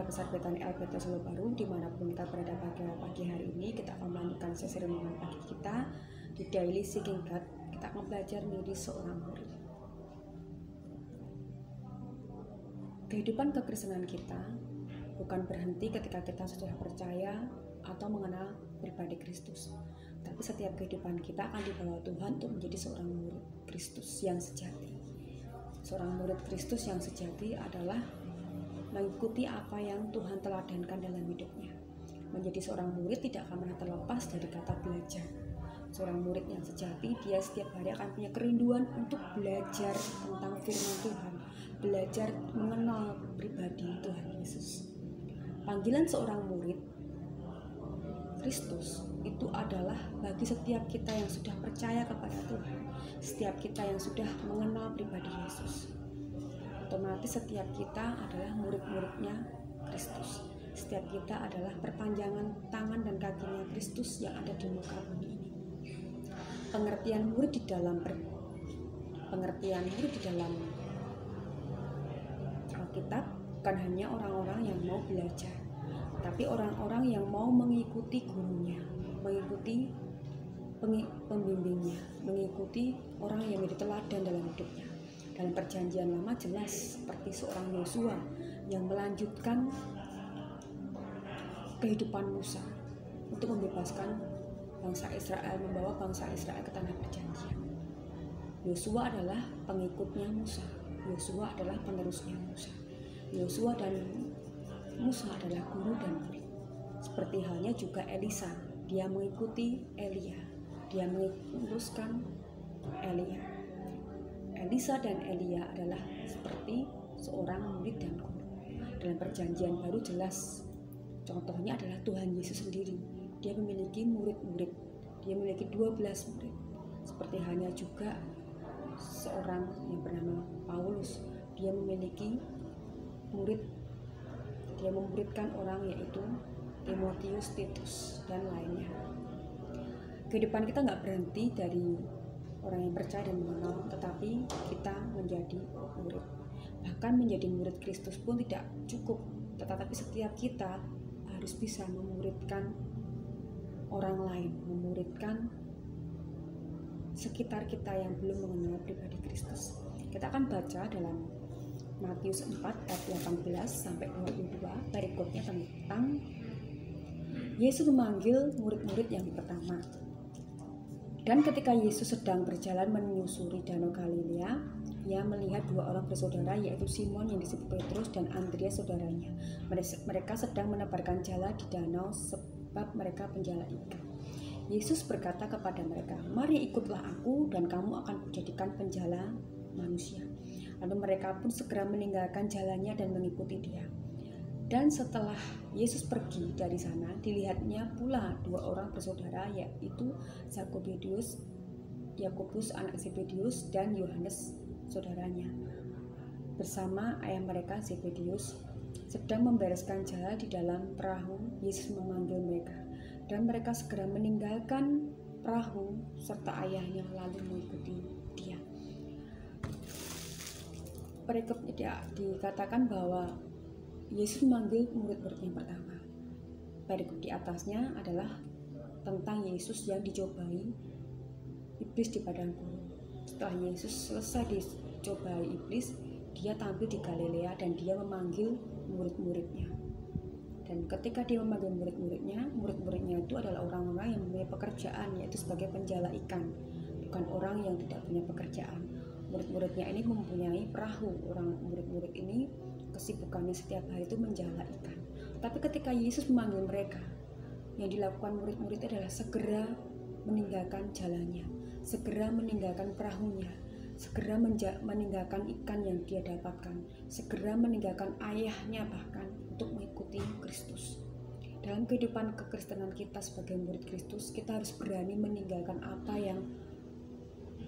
Besar Betani LPT Solo Baru, dimanapun kita berada pada pagi hari ini, kita akan melanjutkan sesi renungan pagi kita di Daily Seeking God. Kita akan belajar menjadi seorang murid. Kehidupan kekristenan kita bukan berhenti ketika kita sudah percaya atau mengenal pribadi Kristus, tapi setiap kehidupan kita akan dibawa Tuhan untuk menjadi seorang murid Kristus yang sejati. Seorang murid Kristus yang sejati adalah mengikuti apa yang Tuhan teladankan dalam hidupnya. Menjadi seorang murid tidak akan pernah terlepas dari kata belajar. Seorang murid yang sejati, dia setiap hari akan punya kerinduan untuk belajar tentang firman Tuhan, belajar mengenal pribadi Tuhan Yesus. Panggilan seorang murid Kristus itu adalah bagi setiap kita yang sudah percaya kepada Tuhan, setiap kita yang sudah mengenal pribadi Yesus. Otomatis setiap kita adalah murid-muridnya Kristus. Setiap kita adalah perpanjangan tangan dan kakinya Kristus yang ada di muka bumi ini. Pengertian murid di dalam Alkitab bukan hanya orang-orang yang mau belajar, tapi orang-orang yang mau mengikuti gurunya, mengikuti pembimbingnya, mengikuti orang yang menjadi teladan dalam hidupnya. Dalam perjanjian lama jelas seperti seorang Yosua yang melanjutkan kehidupan Musa untuk membebaskan bangsa Israel, membawa bangsa Israel ke tanah perjanjian. Yosua adalah pengikutnya Musa. Yosua adalah penerusnya Musa. Yosua dan Musa adalah guru dan murid. Seperti halnya juga Elisa, dia mengikuti Elia, dia meneruskan Elia. Elisa dan Elia adalah seperti seorang murid dan guru. Dalam perjanjian baru jelas, contohnya adalah Tuhan Yesus sendiri. Dia memiliki murid-murid, dia memiliki 12 murid. Seperti halnya juga seorang yang bernama Paulus, dia memiliki murid, dia memuridkan orang yaitu Timotius, Titus, dan lainnya. Kehidupan kita nggak berhenti dari orang yang percaya dan mengenal, tetapi kita menjadi murid. Bahkan menjadi murid Kristus pun tidak cukup, tetapi setiap kita harus bisa memuridkan orang lain, memuridkan sekitar kita yang belum mengenal pribadi Kristus. Kita akan baca dalam Matius 4 ayat 18 sampai 22 berikutnya tentang Yesus memanggil murid-murid yang pertama. Dan ketika Yesus sedang berjalan menyusuri Danau Galilea, ia melihat dua orang bersaudara, yaitu Simon yang disebut Petrus dan Andreas saudaranya. Mereka sedang menebarkan jala di danau sebab mereka penjala ikan. Yesus berkata kepada mereka, "Mari ikutlah aku dan kamu akan kujadikan penjala manusia." Lalu mereka pun segera meninggalkan jalannya dan mengikuti dia. Dan setelah Yesus pergi dari sana, dilihatnya pula dua orang bersaudara, yaitu Yakobus anak Zebedius dan Yohanes saudaranya, bersama ayah mereka Zebedius, sedang membereskan jala di dalam perahu. Yesus memanggil mereka, dan mereka segera meninggalkan perahu serta ayahnya lalu mengikuti dia. Berikutnya dikatakan bahwa Yesus memanggil murid-murid yang pertama. Berikut di atasnya adalah tentang Yesus yang dicobai iblis di padang gurun. Setelah Yesus selesai dicobai iblis, dia tampil di Galilea dan dia memanggil murid-muridnya. Dan ketika dia memanggil murid-muridnya itu adalah orang-orang yang mempunyai pekerjaan, yaitu sebagai penjala ikan, bukan orang yang tidak punya pekerjaan. Murid-muridnya ini mempunyai perahu. Orang murid-murid ini kesibukannya setiap hari itu menjala ikan. Tapi ketika Yesus memanggil mereka, yang dilakukan murid-murid adalah segera meninggalkan jalannya, segera meninggalkan perahunya, segera meninggalkan ikan yang dia dapatkan, segera meninggalkan ayahnya bahkan untuk mengikuti Kristus. Dalam kehidupan kekristenan kita sebagai murid Kristus, kita harus berani meninggalkan apa yang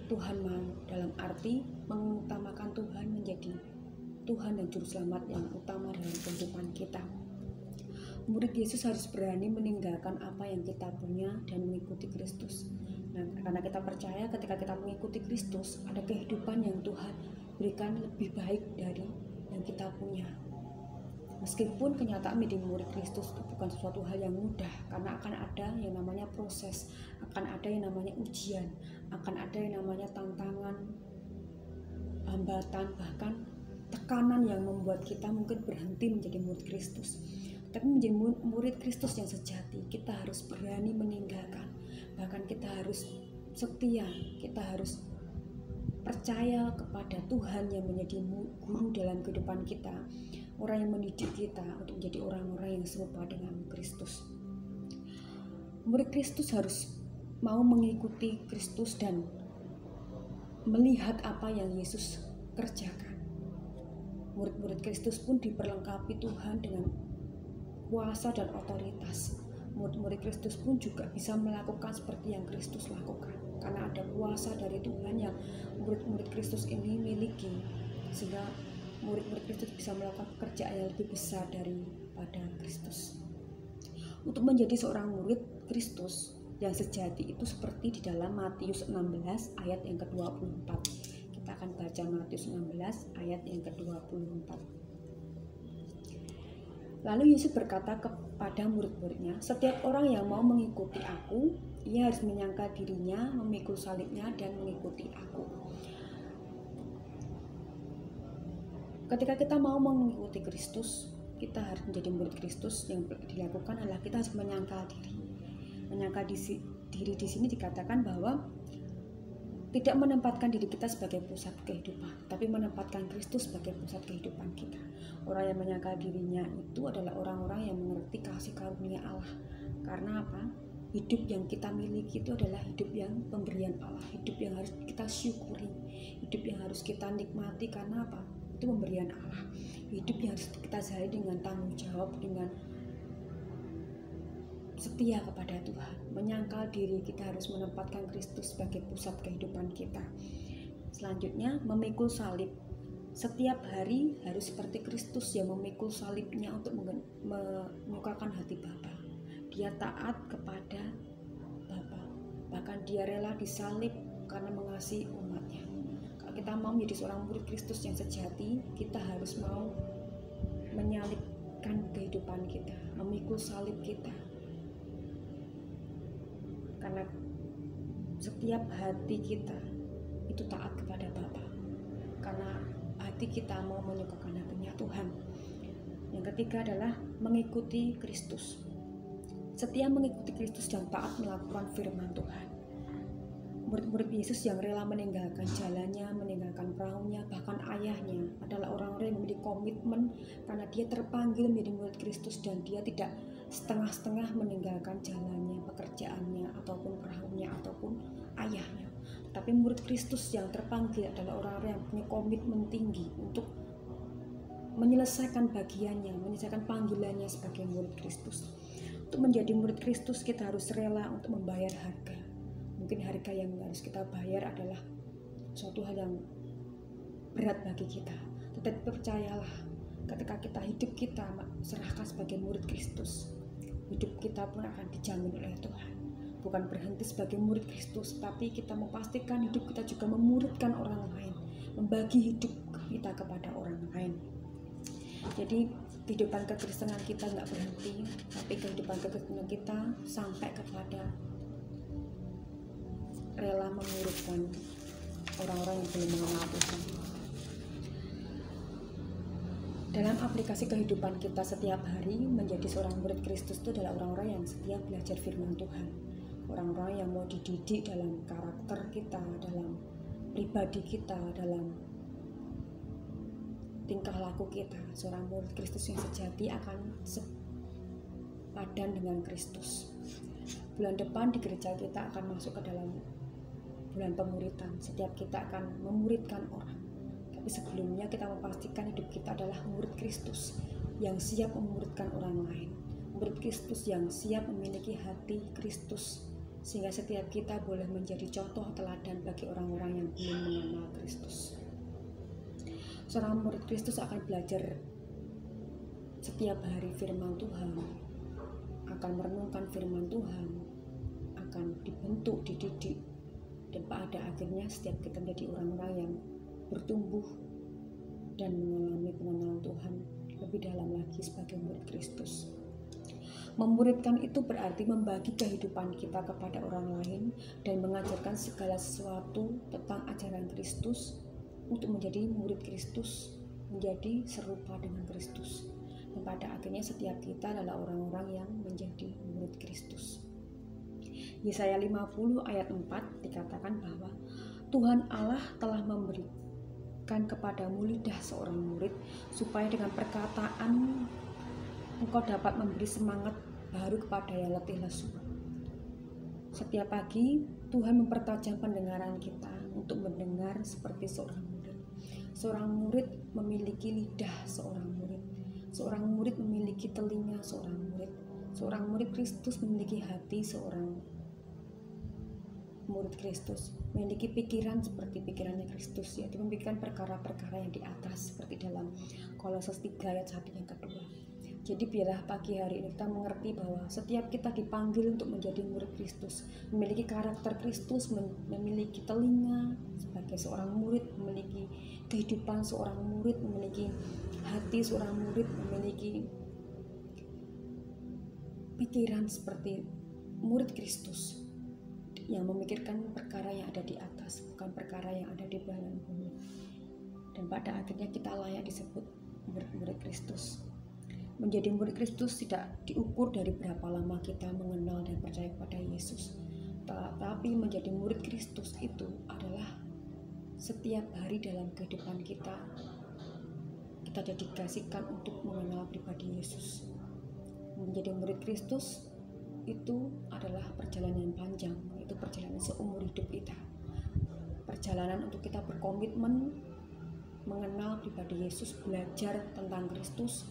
Tuhan mau, dalam arti mengutamakan Tuhan menjadi Tuhan dan Juru Selamat yang utama dalam kehidupan kita. Murid Yesus harus berani meninggalkan apa yang kita punya dan mengikuti Kristus. Nah, karena kita percaya ketika kita mengikuti Kristus, ada kehidupan yang Tuhan berikan lebih baik dari yang kita punya. Meskipun kenyataan menjadi murid Kristus itu bukan sesuatu hal yang mudah, karena akan ada yang namanya proses, akan ada yang namanya ujian, akan ada yang namanya tantangan, hambatan, bahkan tekanan yang membuat kita mungkin berhenti menjadi murid Kristus. Tapi menjadi murid Kristus yang sejati, kita harus berani meninggalkan, bahkan kita harus setia, kita harus percaya kepada Tuhan yang menjadi guru dalam kehidupan kita, orang yang mendidik kita untuk menjadi orang-orang yang serupa dengan Kristus. Murid Kristus harus mau mengikuti Kristus dan melihat apa yang Yesus kerjakan. Murid-murid Kristus pun diperlengkapi Tuhan dengan kuasa dan otoritas. Murid-murid Kristus pun juga bisa melakukan seperti yang Kristus lakukan, karena ada kuasa dari Tuhan yang murid-murid Kristus ini miliki, sehingga murid-murid Kristus bisa melakukan pekerjaan yang lebih besar daripada Kristus. Untuk menjadi seorang murid Kristus yang sejati itu seperti di dalam Matius 16 ayat yang ke-24. Kita akan baca Matius 16 ayat yang ke-24. Lalu Yesus berkata kepada murid-muridnya, "Setiap orang yang mau mengikuti aku, ia harus menyangkal dirinya, memikul salibnya, dan mengikuti aku." Ketika kita mau mengikuti Kristus, kita harus menjadi murid Kristus. Yang dilakukan adalah kita harus menyangkal diri. Menyangkal diri di sini dikatakan bahwa tidak menempatkan diri kita sebagai pusat kehidupan, tapi menempatkan Kristus sebagai pusat kehidupan kita. Orang yang menyangkal dirinya itu adalah orang-orang yang mengerti kasih karunia Allah. Karena apa? Hidup yang kita miliki itu adalah hidup yang pemberian Allah, hidup yang harus kita syukuri, hidup yang harus kita nikmati. Karena apa? Itu pemberian Allah. Hidup yang harus kita jalani dengan tanggung jawab, dengan setia kepada Tuhan. Menyangkal diri, kita harus menempatkan Kristus sebagai pusat kehidupan kita. Selanjutnya, memikul salib. Setiap hari harus seperti Kristus yang memikul salibnya untuk menyukakan hati Bapa. Dia taat kepada Bapa, bahkan dia rela disalib karena mengasihi umatnya. Kalau kita mau menjadi seorang murid Kristus yang sejati, kita harus mau menyalibkan kehidupan kita, memikul salib kita. Karena setiap hati kita itu taat kepada Bapa, karena hati kita mau menyukakan hatinya Tuhan. Yang ketiga adalah mengikuti Kristus. Setia mengikuti Kristus dan taat melakukan firman Tuhan. Murid-murid Yesus yang rela meninggalkan jalannya, meninggalkan perahunya, bahkan ayahnya, adalah orang-orang yang memiliki komitmen karena dia terpanggil menjadi murid Kristus dan dia tidak setengah-setengah meninggalkan jalannya, pekerjaannya, ataupun perahunya, ataupun ayahnya. Tapi murid Kristus yang terpanggil adalah orang-orang yang punya komitmen tinggi untuk menyelesaikan bagiannya, menyelesaikan panggilannya sebagai murid Kristus. Untuk menjadi murid Kristus, kita harus rela untuk membayar harga. Mungkin harga yang harus kita bayar adalah suatu hal yang berat bagi kita. Tetapi percayalah, ketika hidup kita serahkan sebagai murid Kristus, hidup kita pun akan dijamin oleh Tuhan. Bukan berhenti sebagai murid Kristus, tapi kita memastikan hidup kita juga memuridkan orang lain, membagi hidup kita kepada orang lain. Jadi kehidupan kekristenan kita nggak berhenti, tapi kehidupan kekristenan kita sampai kepada rela memuridkan orang-orang yang belum mengenal Tuhan. Dalam aplikasi kehidupan kita setiap hari, menjadi seorang murid Kristus itu adalah orang-orang yang setia belajar firman Tuhan. Orang-orang yang mau dididik dalam karakter kita, dalam pribadi kita, dalam tingkah laku kita. Seorang murid Kristus yang sejati akan sepadan dengan Kristus. Bulan depan di gereja kita akan masuk ke dalam bulan pemuritan. Setiap kita akan memuridkan orang. Tapi sebelumnya kita memastikan hidup kita adalah murid Kristus yang siap memuridkan orang lain. Murid Kristus yang siap memiliki hati Kristus, sehingga setiap kita boleh menjadi contoh teladan bagi orang-orang yang belum mengenal Kristus. Seorang murid Kristus akan belajar setiap hari firman Tuhan, akan merenungkan firman Tuhan, akan dibentuk, dididik, dan pada akhirnya setiap kita menjadi orang-orang yang bertumbuh dan mengalami pengenalan Tuhan lebih dalam lagi sebagai murid Kristus. Memuridkan itu berarti membagi kehidupan kita kepada orang lain dan mengajarkan segala sesuatu tentang ajaran Kristus untuk menjadi murid Kristus, menjadi serupa dengan Kristus. Dan pada akhirnya setiap kita adalah orang-orang yang menjadi murid Kristus. Yesaya 50 ayat 4 dikatakan bahwa Tuhan Allah telah memberikan kepadamu lidah seorang murid, supaya dengan perkataan engkau dapat memberi semangat baru kepada yang letih lesu. Setiap pagi Tuhan mempertajam pendengaran kita untuk mendengar seperti seorang murid. Seorang murid memiliki lidah seorang murid. Seorang murid memiliki telinga seorang murid. Seorang murid Kristus memiliki hati seorang murid Kristus, memiliki pikiran seperti pikirannya Kristus, yaitu memikirkan perkara-perkara yang di atas, seperti dalam Kolose 3 ayat 1 yang kedua. Jadi biarlah pagi hari ini kita mengerti bahwa setiap kita dipanggil untuk menjadi murid Kristus, memiliki karakter Kristus, memiliki telinga sebagai seorang murid, memiliki kehidupan seorang murid, memiliki hati seorang murid, memiliki pikiran seperti murid Kristus yang memikirkan perkara yang ada di atas, bukan perkara yang ada di bawah bumi. Dan pada akhirnya kita layak disebut murid-murid Kristus. Menjadi murid Kristus tidak diukur dari berapa lama kita mengenal dan percaya pada Yesus. Tetapi menjadi murid Kristus itu adalah setiap hari dalam kehidupan kita dedikasikan untuk mengenal pribadi Yesus. Menjadi murid Kristus itu adalah perjalanan panjang, itu perjalanan seumur hidup kita. Perjalanan untuk kita berkomitmen mengenal pribadi Yesus, belajar tentang Kristus,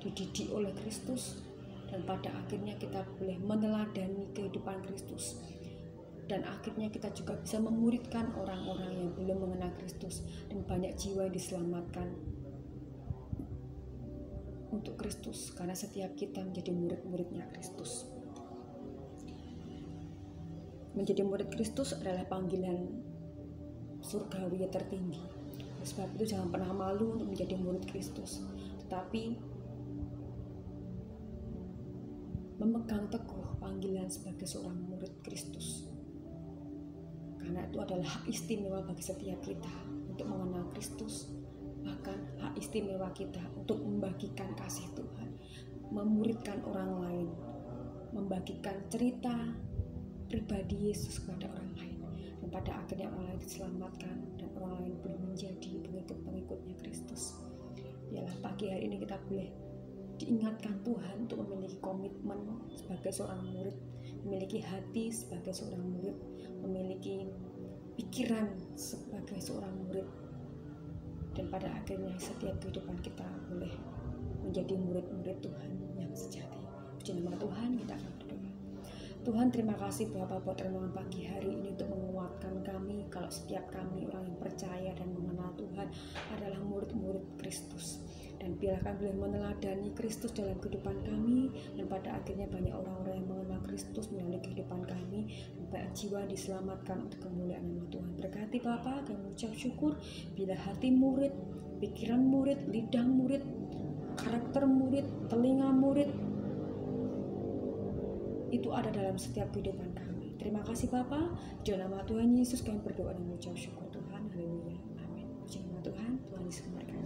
dididik oleh Kristus, dan pada akhirnya kita boleh meneladani kehidupan Kristus, dan akhirnya kita juga bisa memuridkan orang-orang yang belum mengenal Kristus, dan banyak jiwa yang diselamatkan untuk Kristus, karena setiap kita menjadi murid-muridnya Kristus. Menjadi murid Kristus adalah panggilan surgawi yang tertinggi. Sebab itu jangan pernah malu untuk menjadi murid Kristus, tetapi memegang teguh panggilan sebagai seorang murid Kristus, karena itu adalah hak istimewa bagi setiap kita untuk mengenal Kristus, bahkan hak istimewa kita untuk membagikan kasih Tuhan, memuridkan orang lain, membagikan cerita pribadi Yesus kepada orang lain, dan pada akhirnya orang lain diselamatkan dan orang lain boleh menjadi pengikut-pengikutnya Kristus. Biarlah pagi hari ini kita boleh diingatkan Tuhan untuk memiliki komitmen sebagai seorang murid, memiliki hati sebagai seorang murid, memiliki pikiran sebagai seorang murid, dan pada akhirnya setiap kehidupan kita boleh menjadi murid-murid Tuhan yang sejati. Puji nama Tuhan, kita akan berdoa. Tuhan, terima kasih Bapa buat renungan pagi hari ini untuk menguatkan kami kalau setiap kami orang yang percaya dan mengenal Tuhan adalah murid-murid Kristus. Dan biarlah kami boleh meneladani Kristus dalam kehidupan kami, dan pada akhirnya banyak orang-orang yang mengenal Kristus melalui kehidupan kami, dan banyak jiwa diselamatkan untuk kemuliaan nama Tuhan. Berkati Bapa, kami mengucap syukur bila hati murid, pikiran murid, lidah murid, karakter murid, telinga murid itu ada dalam setiap kehidupan kami. Terima kasih Bapa, di dalam nama Tuhan Yesus kami berdoa dan mengucap syukur Tuhan. Haleluya. Amin. Puji nama Tuhan, Tuhan Yesus memberkati.